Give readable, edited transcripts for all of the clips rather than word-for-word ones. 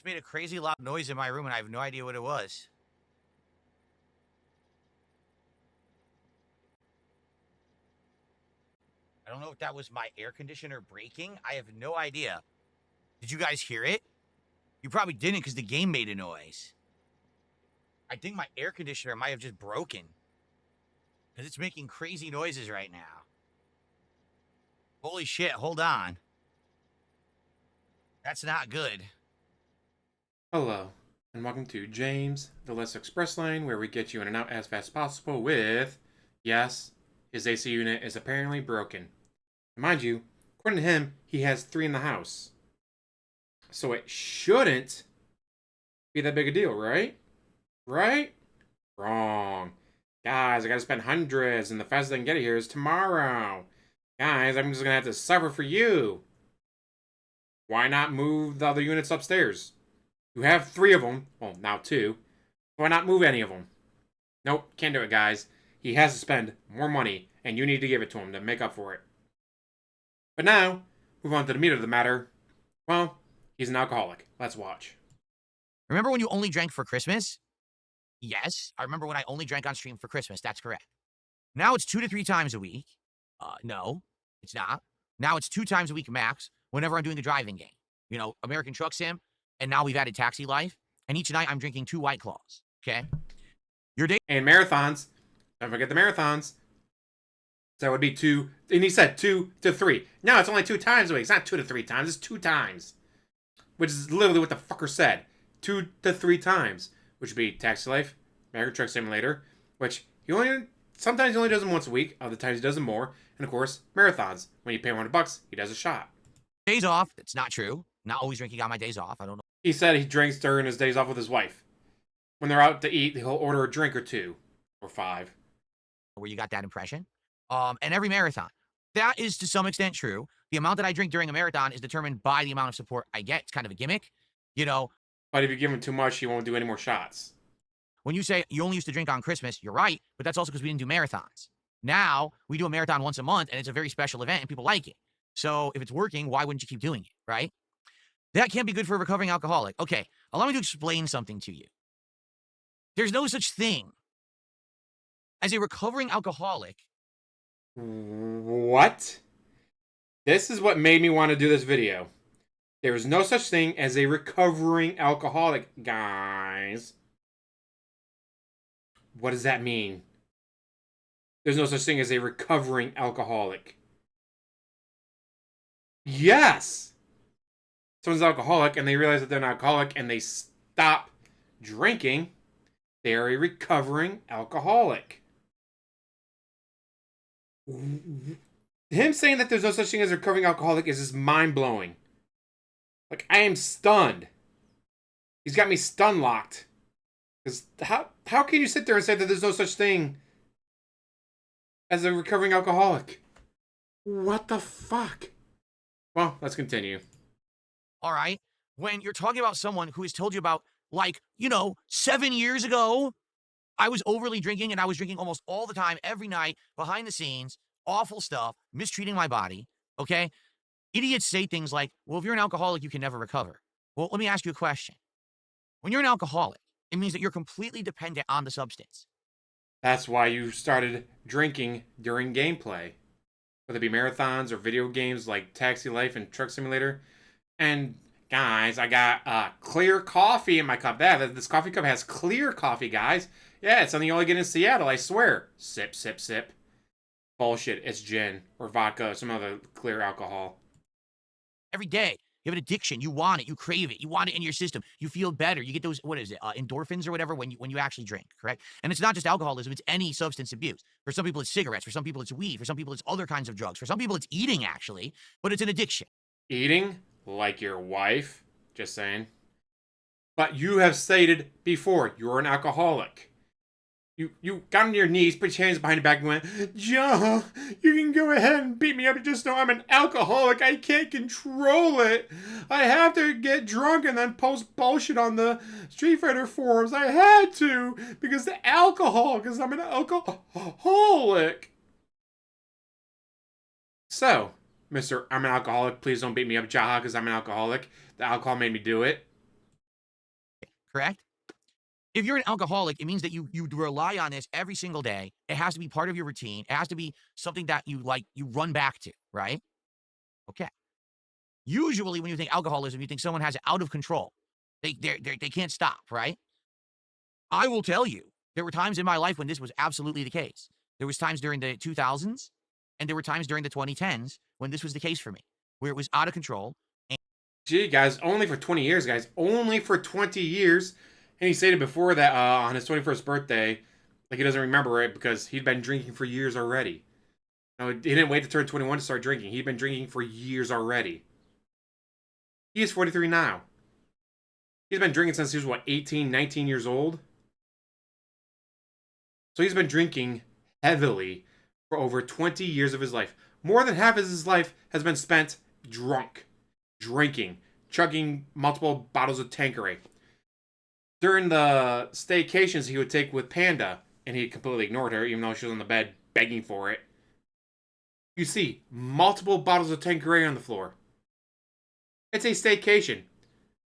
just made a crazy loud noise in my room and I have no idea what it was. I don't know if that was my air conditioner breaking. I have no idea. Did you guys hear it? You probably didn't because the game made a noise. I think my air conditioner might have just broken. Because it's making crazy noises right now. Holy shit, hold on. That's not good. Hello, and welcome to James, the Less Express Lane, where we get you in and out as fast as possible with, yes, his AC unit is apparently broken. And mind you, according to him, he has 3 in the house. So it shouldn't be that big a deal, right? Right? Wrong. Guys, I gotta spend hundreds, and the fastest I can get it here is tomorrow. Guys, I'm just gonna have to suffer for you. Why not move the other units upstairs? You have 3 of them. Well, now 2. Why not move any of them? Nope, can't do it, guys. He has to spend more money, and you need to give it to him to make up for it. But now, move on to the meat of the matter. Well, he's an alcoholic. Let's watch. Remember when you only drank for Christmas? Yes, I remember when I only drank on stream for Christmas. That's correct. Now it's 2 to 3 times a week. No, it's not. Now it's 2 times a week max whenever I'm doing a driving game. You know, American Truck Sim, and now we've added Taxi Life. And each night I'm drinking 2 White Claws, okay? Your day... And marathons. Don't forget the marathons. So that would be 2, and he said 2 to 3. No, it's only 2 times a week. It's not 2 to 3 times, it's 2 times. Which is literally what the fucker said. 2 to 3 times. Which would be Taxi Life, American Truck Simulator, which sometimes he only does them once a week, other times he does them more, and of course, marathons. When you pay $100, he does a shot. Days off, it's not true. Not always drinking on my days off, I don't know. He said he drinks during his days off with his wife. When they're out to eat, he'll order a drink or 2, or 5. Where you got that impression. And every marathon. That is to some extent true. The amount that I drink during a marathon is determined by the amount of support I get. It's kind of a gimmick, you know. But if you give him too much, he won't do any more shots. When you say you only used to drink on Christmas, you're right, but that's also because we didn't do marathons. Now, we do a marathon once a month, and it's a very special event, and people like it. So if it's working, why wouldn't you keep doing it, right? That can't be good for a recovering alcoholic. Okay, allow me to explain something to you. There's no such thing as a recovering alcoholic. What? This is what made me want to do this video. There is no such thing as a recovering alcoholic, guys. What does that mean? There's no such thing as a recovering alcoholic. Yes! Someone's alcoholic and they realize that they're an alcoholic and they stop drinking. They are a recovering alcoholic. Him saying that there's no such thing as a recovering alcoholic is just mind-blowing. Like, I am stunned. He's got me stun-locked. Because how can you sit there and say that there's no such thing as a recovering alcoholic? What the fuck? Well, let's continue. All right? When you're talking about someone who has told you about, like, 7 years ago, I was overly drinking and I was drinking almost all the time, every night, behind the scenes, awful stuff, mistreating my body, okay? Idiots say things like, well, if you're an alcoholic, you can never recover. Well, let me ask you a question. When you're an alcoholic, it means that you're completely dependent on the substance. That's why you started drinking during gameplay. Whether it be marathons or video games like Taxi Life and Truck Simulator. And guys, I got clear coffee in my cup. This coffee cup has clear coffee, guys. Yeah, it's something you only get in Seattle, I swear. Sip, sip, sip. Bullshit, it's gin or vodka or some other clear alcohol. Every day, you have an addiction. You want it. You crave it. You want it in your system. You feel better. You get those, endorphins or whatever when you actually drink, correct? And it's not just alcoholism. It's any substance abuse. For some people, it's cigarettes. For some people, it's weed. For some people, it's other kinds of drugs. For some people, it's eating, actually. But it's an addiction. Eating? Like your wife? Just saying. But you have stated before, you're an alcoholic. You got on your knees, put your hands behind your back and went, Joe, you can go ahead and beat me up. Just know I'm an alcoholic. I can't control it. I have to get drunk and then post bullshit on the Street Fighter forums. I had to because the alcohol, because I'm an alcoholic. So, Mr. I'm an alcoholic, please don't beat me up, Jaha, because I'm an alcoholic. The alcohol made me do it. correct? If you're an alcoholic, it means that you rely on this every single day. It has to be part of your routine. It has to be something that you run back to, right? Okay. Usually, when you think alcoholism, you think someone has it out of control. They can't stop, right? I will tell you, there were times in my life when this was absolutely the case. There was times during the 2000s, and there were times during the 2010s when this was the case for me, where it was out of control. Gee, guys, only for 20 years, guys. Only for 20 years. And he stated before that on his 21st birthday, like he doesn't remember it because he'd been drinking for years already. No, he didn't wait to turn 21 to start drinking. He'd been drinking for years already. He is 43 now. He's been drinking since he was, what, 18, 19 years old? So he's been drinking heavily for over 20 years of his life. More than half of his life has been spent drunk, drinking, chugging multiple bottles of Tanqueray. During the staycations he would take with Panda, and he completely ignored her, even though she was on the bed begging for it, you see multiple bottles of Tanqueray on the floor. It's a staycation.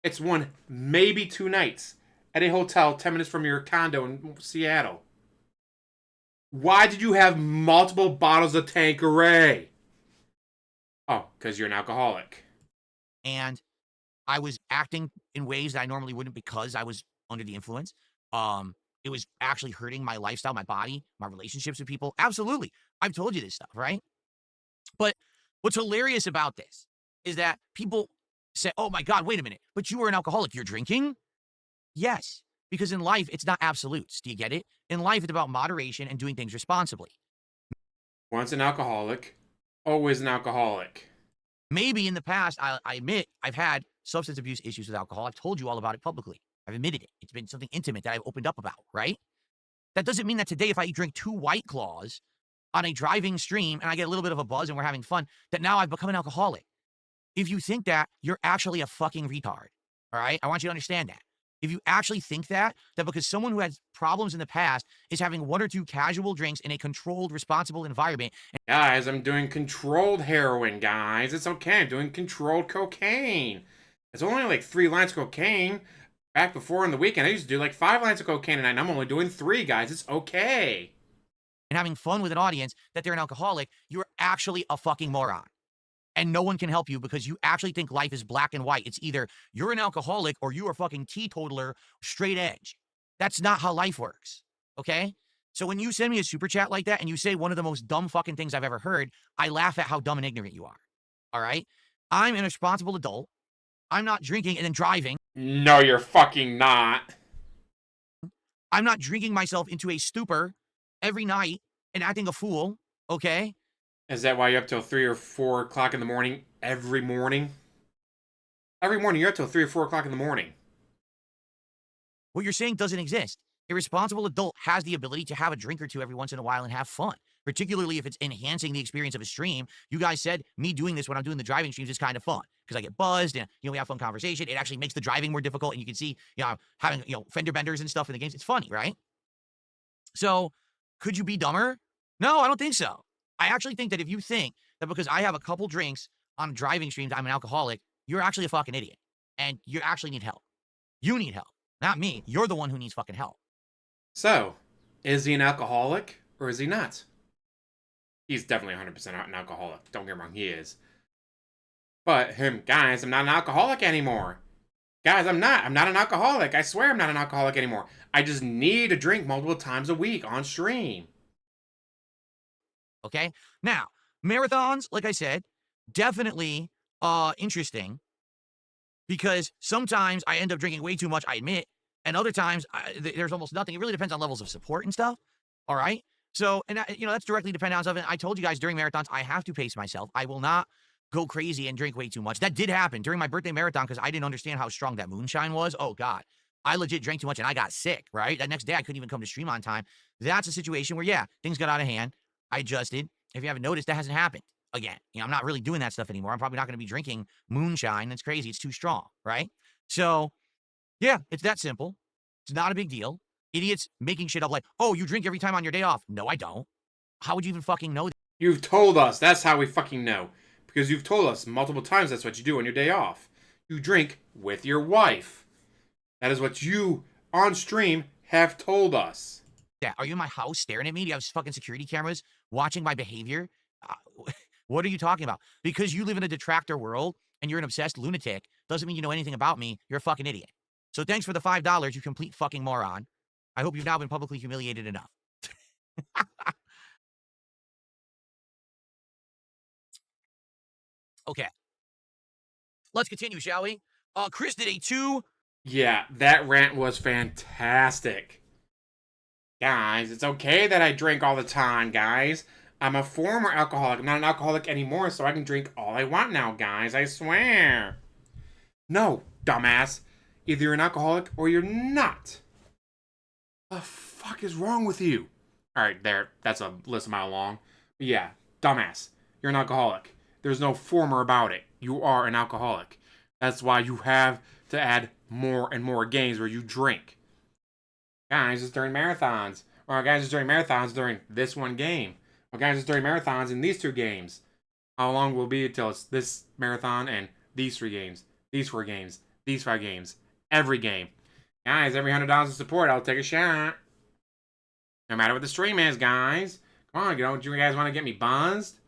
It's one, maybe 2 nights at a hotel 10 minutes from your condo in Seattle. Why did you have multiple bottles of Tanqueray? Oh, because you're an alcoholic. And I was acting in ways that I normally wouldn't because I was under the influence. It was actually hurting my lifestyle, my body, my relationships with people. Absolutely. I've told you this stuff, right? But what's hilarious about this is that people say, oh my God, wait a minute, but you were an alcoholic. You're drinking? Yes, because in life, it's not absolutes. Do you get it? In life, it's about moderation and doing things responsibly. Once an alcoholic, always an alcoholic. Maybe in the past, I admit I've had substance abuse issues with alcohol. I've told you all about it publicly. I've admitted it. It's been something intimate that I've opened up about, right? That doesn't mean that today, if I drink 2 White Claws on a driving stream and I get a little bit of a buzz and we're having fun, that now I've become an alcoholic. If you think that, you're actually a fucking retard, all right? I want you to understand that. If you actually think that because someone who has problems in the past is having 1 or 2 casual drinks in a controlled, responsible environment. Guys, I'm doing controlled heroin, guys. It's okay. I'm doing controlled cocaine. It's only like 3 lines of cocaine. Back before in the weekend, I used to do like 5 lines of cocaine a night, and I'm only doing 3, guys. It's okay. And having fun with an audience that they're an alcoholic, you're actually a fucking moron. And no one can help you because you actually think life is black and white. It's either you're an alcoholic or you are fucking teetotaler, straight edge. That's not how life works, okay? So when you send me a super chat like that and you say one of the most dumb fucking things I've ever heard, I laugh at how dumb and ignorant you are, all right? I'm an responsible adult. I'm not drinking and then driving. No, you're fucking not. I'm not drinking myself into a stupor every night and acting a fool, okay? Is that why you're up till 3 or 4 o'clock in the morning every morning? Every morning you're up till 3 or 4 o'clock in the morning. What you're saying doesn't exist. A responsible adult has the ability to have a drink or 2 every once in a while and have fun, particularly if it's enhancing the experience of a stream. You guys said me doing this when I'm doing the driving streams is kind of fun because I get buzzed and, we have fun conversation. It actually makes the driving more difficult and you can see, having, fender benders and stuff in the games. It's funny, right? So could you be dumber? No, I don't think so. I actually think that if you think that because I have a couple drinks on driving streams, I'm an alcoholic, you're actually a fucking idiot. And you actually need help. You need help. Not me. You're the one who needs fucking help. So, is he an alcoholic or is he not? He's definitely 100% an alcoholic. Don't get me wrong, he is. But guys, I'm not an alcoholic anymore. Guys, I'm not. I'm not an alcoholic. I swear I'm not an alcoholic anymore. I just need to drink multiple times a week on stream. Okay? Now, marathons, like I said, definitely interesting because sometimes I end up drinking way too much, I admit, and other times there's almost nothing. It really depends on levels of support and stuff. All right? So, and that's directly dependent on something. I told you guys during marathons, I have to pace myself. I will not go crazy and drink way too much. That did happen during my birthday marathon because I didn't understand how strong that moonshine was. Oh, God. I legit drank too much and I got sick, right? That next day, I couldn't even come to stream on time. That's a situation where, yeah, things got out of hand. I adjusted. If you haven't noticed, that hasn't happened again. I'm not really doing that stuff anymore. I'm probably not going to be drinking moonshine. That's crazy. It's too strong, right? So, yeah, it's that simple. It's not a big deal. Idiots making shit up like, oh, you drink every time on your day off. No, I don't. How would you even fucking know that? You've told us. That's how we fucking know. Because you've told us multiple times that's what you do on your day off. You drink with your wife. That is what you, on stream, have told us. Yeah, are you in my house staring at me? Do you have fucking security cameras watching my behavior? What are you talking about? Because you live in a detractor world and you're an obsessed lunatic doesn't mean you know anything about me. You're a fucking idiot. So thanks for the $5, you complete fucking moron. I hope you've now been publicly humiliated enough. Okay, let's continue, shall we? Chris did a 2. Yeah, that rant was fantastic. Guys, it's okay that I drink all the time, guys. I'm a former alcoholic. I'm not an alcoholic anymore, so I can drink all I want now, guys. I swear. No, dumbass. Either you're an alcoholic or you're not. The fuck is wrong with you? Alright, there. That's a list a mile long. But yeah, dumbass. You're an alcoholic. There's no former about it. You are an alcoholic. That's why you have to add more and more games where you drink. Guys, it's during marathons. Or guys, it's during marathons during this one game. Or guys, it's during marathons in these 2 games. How long will it be until it's this marathon and these 3 games, these 4 games, these 5 games, every game? Guys, every $100 of support, I'll take a shot. No matter what the stream is, guys. Come on, don't you guys want to get me buzzed?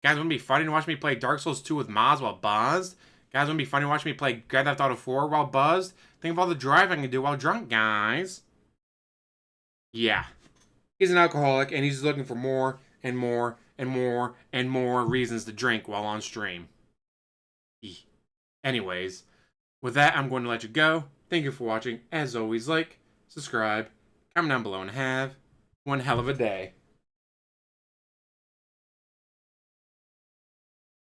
Guys, wouldn't it be funny to watch me play Dark Souls 2 with Moz while buzzed? Guys, wouldn't it be funny to watch me play Grand Theft Auto 4 while buzzed? Think of all the drive I can do while drunk, guys. Yeah. He's an alcoholic, and he's looking for more and more and more and more reasons to drink while on stream. Anyways, with that, I'm going to let you go. Thank you for watching. As always, like, subscribe, comment down below, and have one hell of a day.